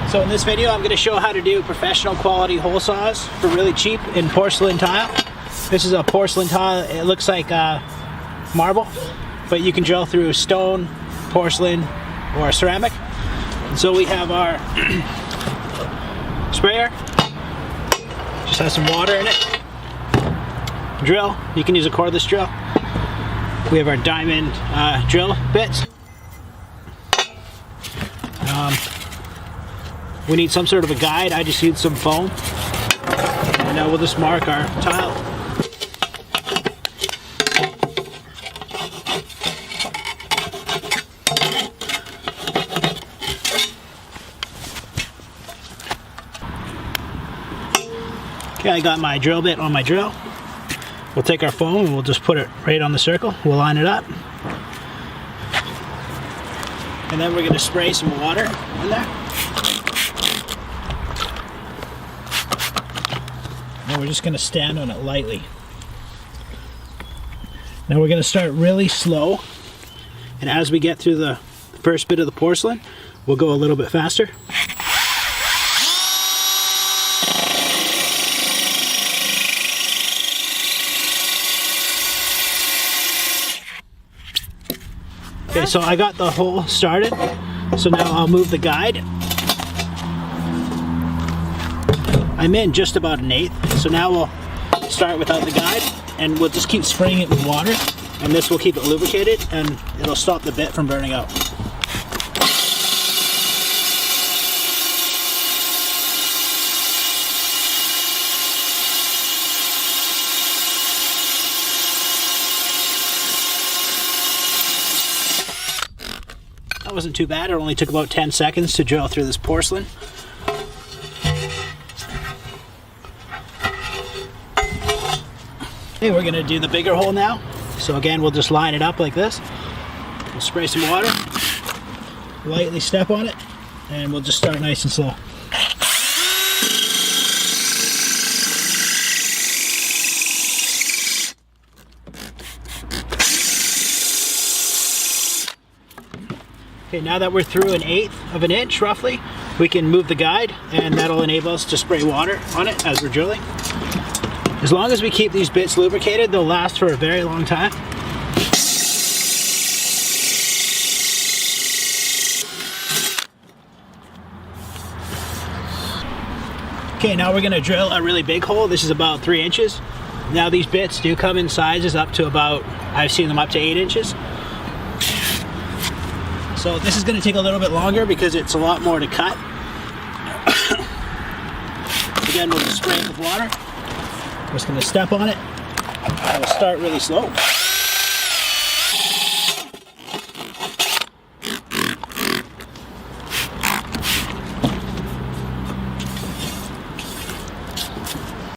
So in this video I'm going to show how to do professional quality hole saws for really cheap in porcelain tile. This is a porcelain tile. It looks like marble, but you can drill through stone, porcelain, or ceramic. And so we have our sprayer. Just has some water in it. Drill. You can use a cordless drill. We have our diamond drill bits. We need some sort of a guide. I just used some foam. And now we'll just mark our tile. Okay, I got my drill bit on my drill. We'll take our foam and we'll just put it right on the circle. We'll line it up. And then we're going to spray some water in there. And we're just going to stand on it lightly. Now we're going to start really slow. And as we get through the first bit of the porcelain, we'll go a little bit faster. Okay, so I got the hole started, so now I'll move the guide. I'm in just about 1/8, so now we'll start without the guide, and we'll just keep spraying it with water, and this will keep it lubricated, and it'll stop the bit from burning out. That wasn't too bad. It only took about 10 seconds to drill through this porcelain. Okay, we're going to do the bigger hole now. So again, we'll just line it up like this. We'll spray some water, lightly step on it, and we'll just start nice and slow. Okay, now that we're through 1/8 of an inch roughly, we can move the guide, and that'll enable us to spray water on it as we're drilling. As long as we keep these bits lubricated, they'll last for a very long time. Okay, now we're going to drill a really big hole. This is about 3 inches. Now these bits do come in sizes up to about, I've seen them up to 8 inches. So this is going to take a little bit longer because it's a lot more to cut. Again, we'll just spray it with water. I'm just going to step on it. I'll start really slow.